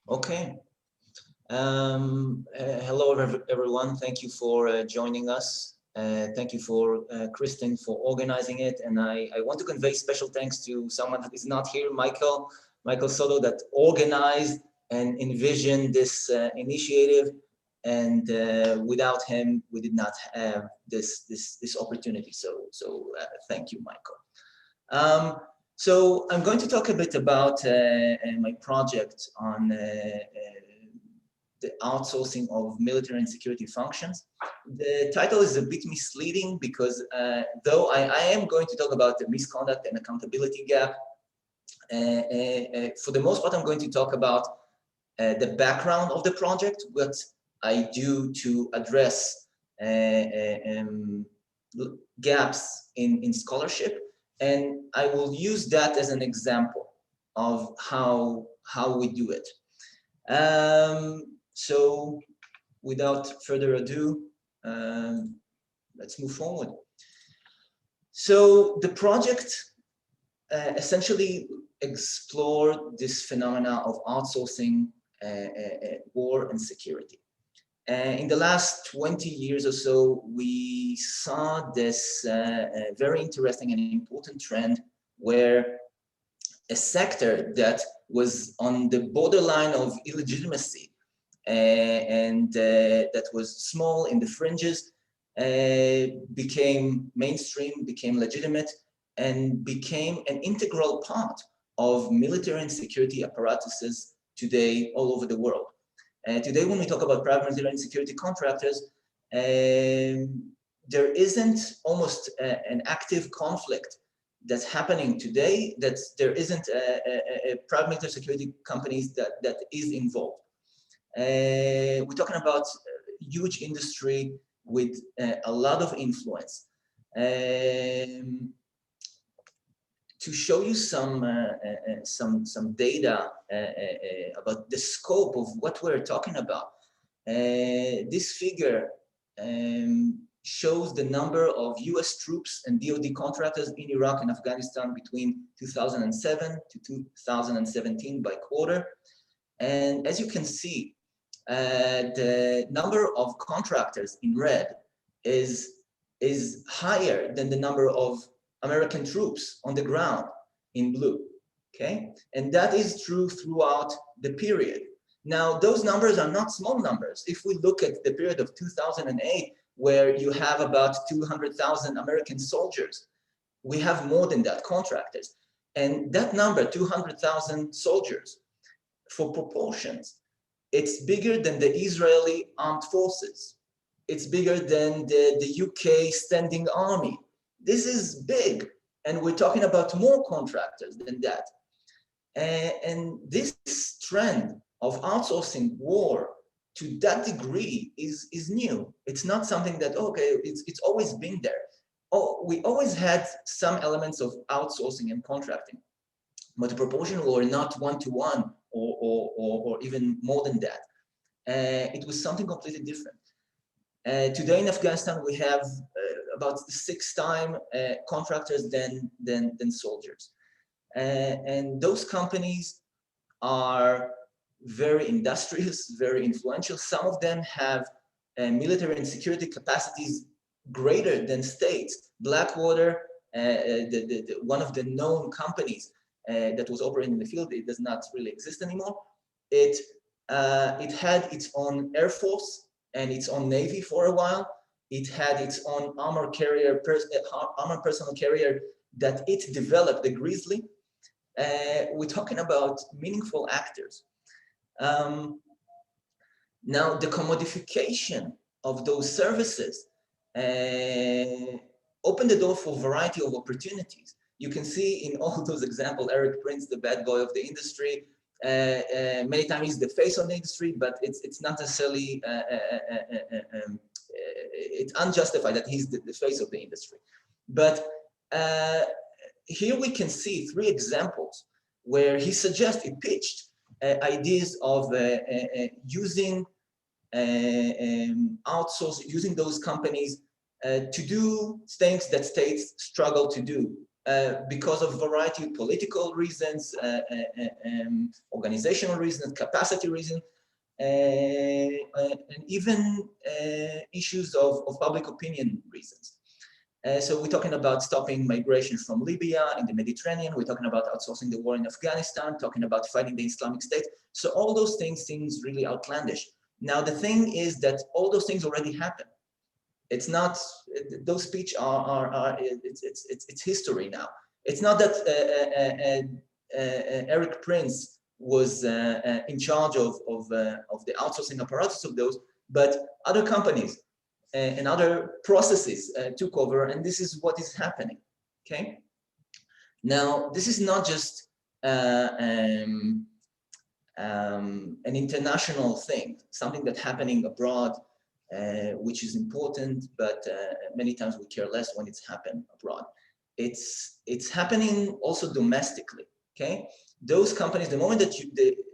Okay. Hello, everyone. Thank you for joining us. Thank you for Kristen for organizing it. And I want to convey special thanks to someone that is not here, Michael Soto, that organized and envisioned this initiative. And without him, we did not have this opportunity. So thank you, Michael. So I'm going to talk a bit about my project on the outsourcing of military and security functions. The title is a bit misleading because though I am going to talk about the misconduct and accountability gap, for the most part, I'm going to talk about the background of the project, what I do to address gaps in scholarship, and I will use that as an example of how we do it. So without further ado, let's move forward. So the project essentially explored this phenomena of outsourcing war and security. In the last 20 years or so, we saw this very interesting and important trend where a sector that was on the borderline of illegitimacy and that was small in the fringes became mainstream, became legitimate, and became an integral part of military and security apparatuses today all over the world. Today, when we talk about private military and security contractors, there isn't almost an active conflict that's happening today that there isn't a private military security companies that is involved. We're talking about huge industry with a lot of influence. To show you some data about the scope of what we're talking about, this figure shows the number of U.S. troops and DoD contractors in Iraq and Afghanistan between 2007 to 2017 by quarter. And as you can see, the number of contractors in red is higher than the number of American troops on the ground in blue, okay? And that is true throughout the period. Now, those numbers are not small numbers. If we look at the period of 2008, where you have about 200,000 American soldiers, we have more than that, contractors. And that number, 200,000 soldiers, for proportions, it's bigger than the Israeli armed forces. It's bigger than the UK standing army. This is big, and we're talking about more contractors than that. And this trend of outsourcing war to that degree is new. It's not something that, okay, it's always been there. Oh, we always had some elements of outsourcing and contracting, but the proportion were not one-to-one or even more than that. It was something completely different. Today in Afghanistan, we have about 6 times contractors than soldiers. And those companies are very industrious, very influential. Some of them have military and security capacities greater than states. Blackwater, one of the known companies that was operating in the field, it does not really exist anymore. It had its own Air Force and its own Navy for a while. It had its own armored personnel carrier that it developed, the Grizzly. We're talking about meaningful actors. Now, the commodification of those services opened the door for a variety of opportunities. You can see in all those examples, Eric Prince, the bad boy of the industry, many times he's the face of the industry, but it's not necessarily, it's unjustified that he's the face of the industry. But here we can see 3 examples where he pitched ideas of using using those companies to do things that states struggle to do. because of a variety of political reasons, organizational reasons, capacity reasons, and even issues of public opinion reasons. So we're talking about stopping migration from Libya in the Mediterranean. We're talking about outsourcing the war in Afghanistan, talking about fighting the Islamic State. So all those things seems really outlandish. Now, the thing is that all those things already happen. It's not, those speech it's history now. It's not that Eric Prince was in charge of the outsourcing apparatus of those, but other companies and other processes took over, and this is what is happening, okay? Now, this is not just an international thing, something that's happening abroad, which is important, but many times we care less when it's happened abroad. It's happening also domestically, okay? Those companies, the moment that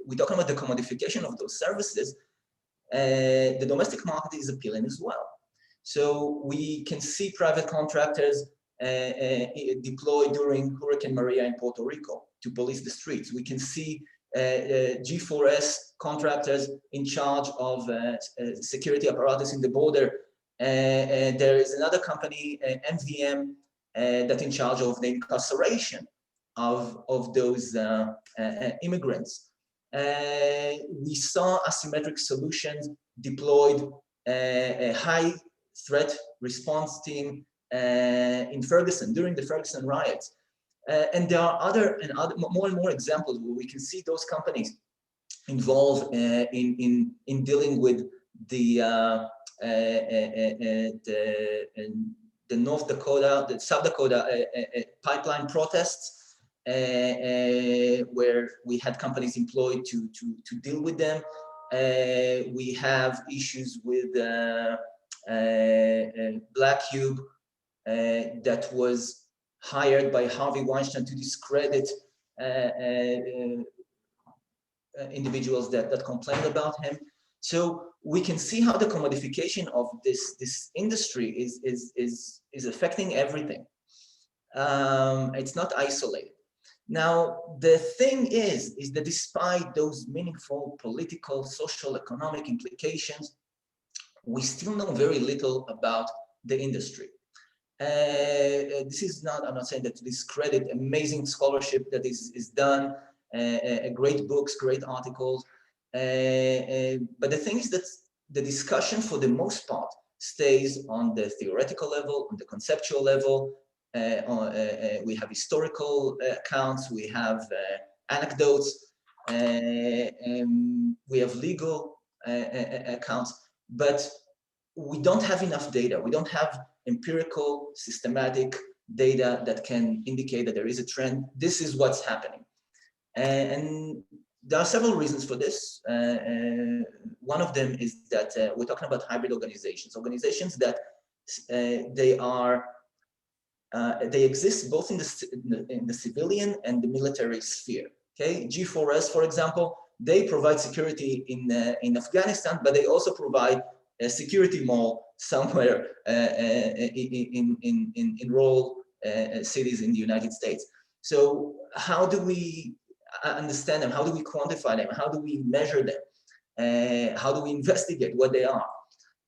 we're talking about the commodification of those services, the domestic market is appealing as well. So we can see private contractors deployed during Hurricane Maria in Puerto Rico to police the streets. We can see G4S contractors in charge of security apparatus in the border. There is another company, MVM, that's in charge of the incarceration of those immigrants. We saw asymmetric solutions deployed, a high threat response team in Ferguson during the Ferguson riots. And there are more and more examples where we can see those companies involved in dealing with the North Dakota, the South Dakota pipeline protests, where we had companies employed to deal with them. We have issues with Black Cube that was hired by Harvey Weinstein to discredit individuals that complained about him. So we can see how the commodification of this industry is affecting everything. It's not isolated. Now, the thing is that despite those meaningful political, social, economic implications, we still know very little about the industry. This is not, I'm not saying that to discredit amazing scholarship that is done, great books, great articles, but the thing is that the discussion for the most part stays on the theoretical level, on the conceptual level. We have historical accounts, we have anecdotes, we have legal accounts, but we don't have enough data. We don't have empirical, systematic data that can indicate that there is a trend. This is what's happening. And there are several reasons for this. One of them is that we're talking about hybrid organizations that they exist both in the civilian and the military sphere. Okay, G4S, for example, they provide security in Afghanistan, but they also provide a security mall somewhere in rural cities in the United States. So how do we understand them? How do we quantify them? How do we measure them? How do we investigate what they are?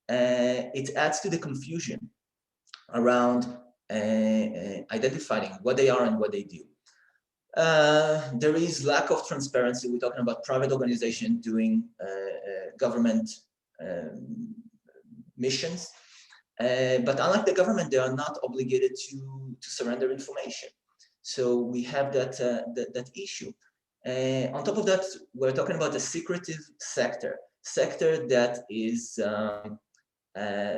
It adds to the confusion around identifying what they are and what they do. There is lack of transparency. We're talking about private organizations doing government missions, but unlike the government, they are not obligated to surrender information. So we have that issue. On top of that, we're talking about a secretive sector that is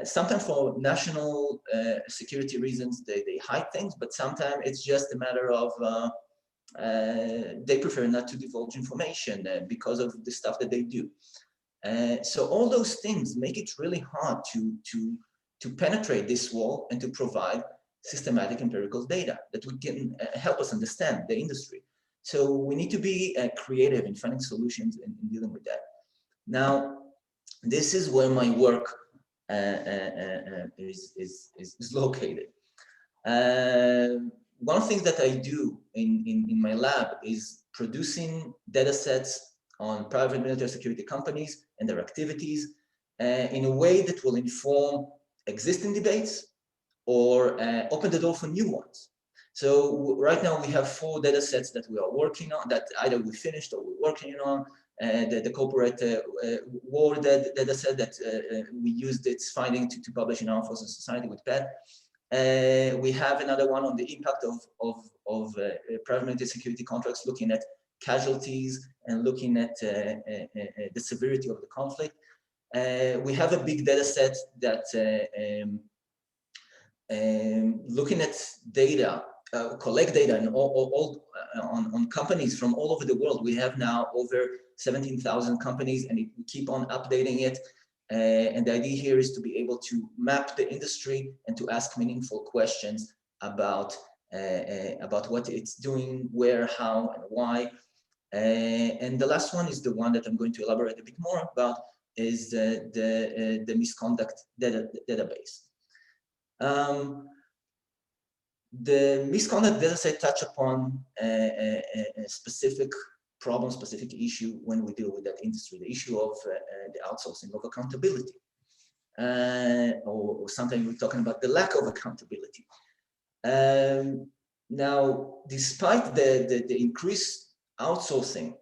sometimes for national security reasons, they hide things, but sometimes it's just a matter of they prefer not to divulge information because of the stuff that they do. So all those things make it really hard to penetrate this wall and to provide systematic empirical data that we can help us understand the industry. So we need to be creative in finding solutions in dealing with that. Now, this is where my work is located. one of the things that I do in my lab is producing data sets on private military security companies and their activities in a way that will inform existing debates or open the door for new ones. So right now we have 4 data sets that we are working on, that either we finished or we're working on. The corporate war data set that we used its finding to publish in Armed Forces Society with PET. We have another one on the impact of private military security contracts, looking at casualties and looking at the severity of the conflict. We have a big data set that looking at data, collect data and on companies from all over the world. We have now over 17,000 companies, and we keep on updating it. And the idea here is to be able to map the industry and to ask meaningful questions about what it's doing, where, how, and why. And the last one is the one that I'm going to elaborate a bit more about, is the misconduct database. The misconduct dataset touch upon a specific problem, specific issue when we deal with that industry, the issue of the outsourcing of accountability. Or sometimes we're talking about the lack of accountability. Now, despite the increased outsourcing,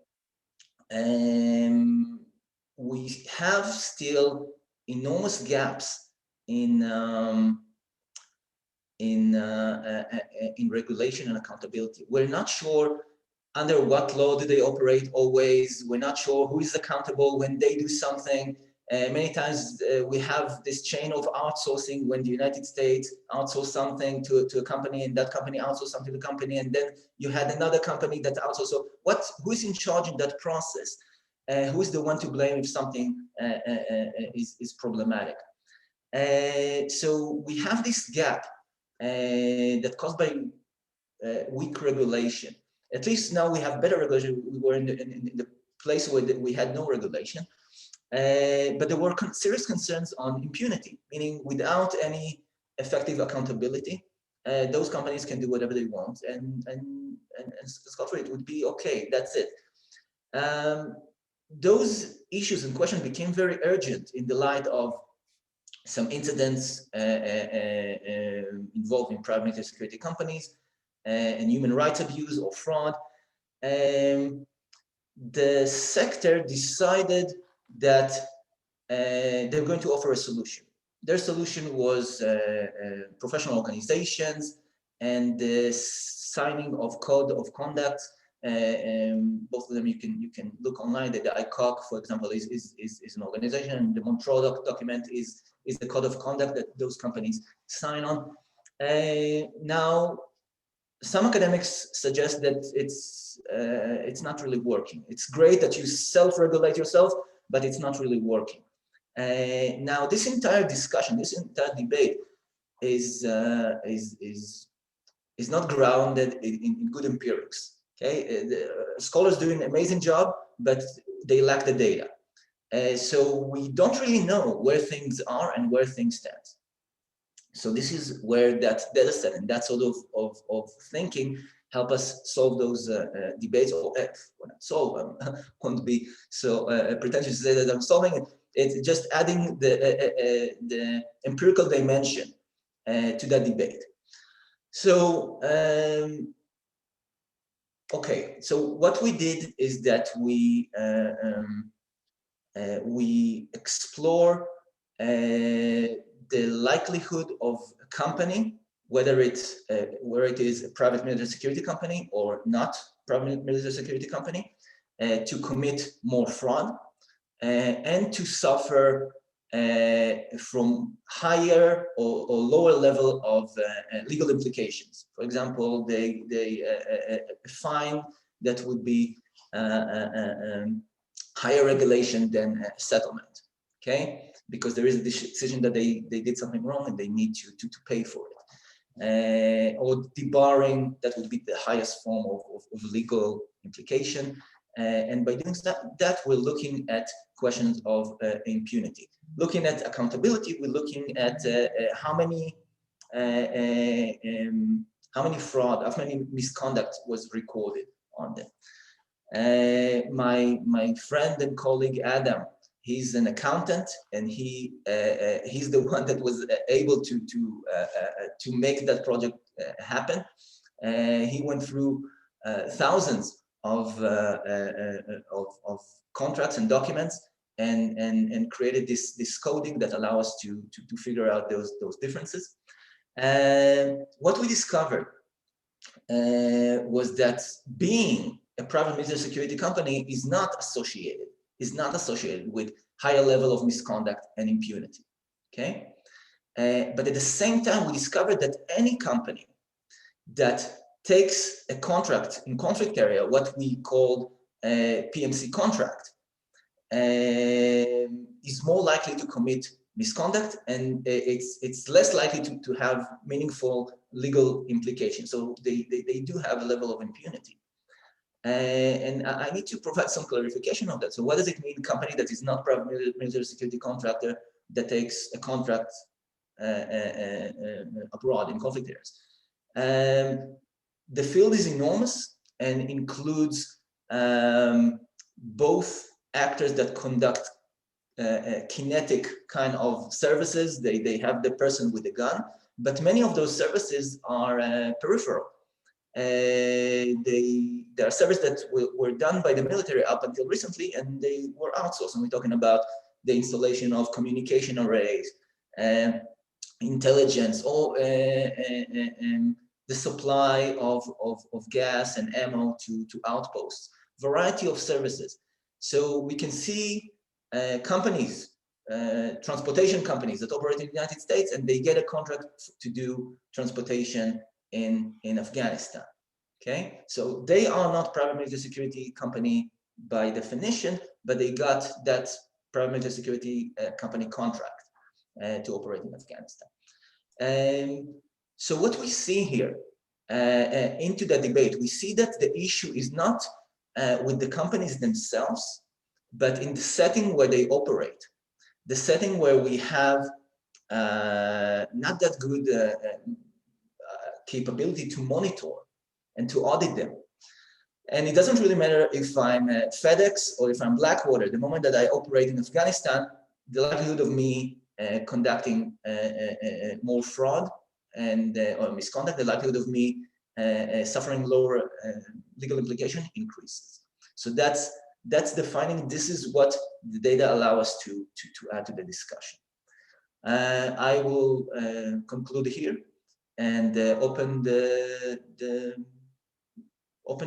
we have still enormous gaps in regulation and accountability. We're not sure under what law do they operate always. We're not sure who is accountable when they do something. Many times we have this chain of outsourcing when the United States outsourced something to a company, and that company outsourced something to the company, and then you had another company that outsourced. So who is in charge in that process? Who is the one to blame if something is problematic? So we have this gap that caused by weak regulation. At least now we have better regulation. We were in the place where we had no regulation, but there were serious concerns on impunity, meaning without any effective accountability, those companies can do whatever they want, and scot-free, it would be okay. That's it. Those issues and questions became very urgent in the light of some incidents involving private military security companies and human rights abuse or fraud. The sector decided that they're going to offer a solution. Their solution was professional organizations and the signing of code of conduct. Both of them you can look online. The ICOC, for example, is an organization. The Montreal document is the code of conduct that those companies sign on. Now, some academics suggest that it's not really working. It's great that you self-regulate yourself, but it's not really working. Now, this entire discussion, this entire debate is not grounded in good empirics. Okay, scholars doing an amazing job, but they lack the data. So we don't really know where things are and where things stand. So this is where that data set and that sort of thinking help us solve those debates, or not solve them, won't be so pretentious to say that I'm solving it. It's just adding the empirical dimension to that debate. So, okay, so what we did is that we explore the likelihood of a company, whether it is a private military security company or not private military security company, to commit more fraud and to suffer from higher or lower level of legal implications. For example, they fine that would be higher regulation than settlement. Okay, because there is a decision that they did something wrong and they need to pay for it. Or debarring, that would be the highest form of legal implication. And by doing that, we're looking at questions of impunity. Looking at accountability, we're looking at how many how many fraud, how many misconduct was recorded on them. My friend and colleague Adam, he's an accountant, and he's the one that was able to make that project happen. He went through thousands of contracts and documents, and created this coding that allow us to figure out those differences. And what we discovered was that being a private military security company is not associated with higher level of misconduct and impunity. Okay, but at the same time, we discovered that any company that takes a contract in conflict area, what we call a PMC contract, is more likely to commit misconduct, and it's less likely to have meaningful legal implications. So they do have a level of impunity. And I need to provide some clarification on that. So what does it mean, company that is not private military security contractor that takes a contract abroad in conflict areas? The field is enormous and includes both actors that conduct kinetic kind of services. They have the person with the gun, but many of those services are peripheral. There are services that were done by the military up until recently, and they were outsourced. And we're talking about the installation of communication arrays, intelligence, or the supply of gas and ammo to outposts, variety of services. So we can see companies, transportation companies that operate in the United States, and they get a contract to do transportation in Afghanistan. Okay, so they are not private military security company by definition, but they got that private military security company contract to operate in Afghanistan. So what we see here into the debate, we see that the issue is not with the companies themselves, but in the setting where they operate, the setting where we have not that good capability to monitor and to audit them. And it doesn't really matter if I'm FedEx or if I'm Blackwater. The moment that I operate in Afghanistan, the likelihood of me conducting more fraud and or misconduct, the likelihood of me suffering lower legal implication increases. So that's the finding. This is what the data allow us to add to the discussion. I will conclude here and open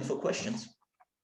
for questions.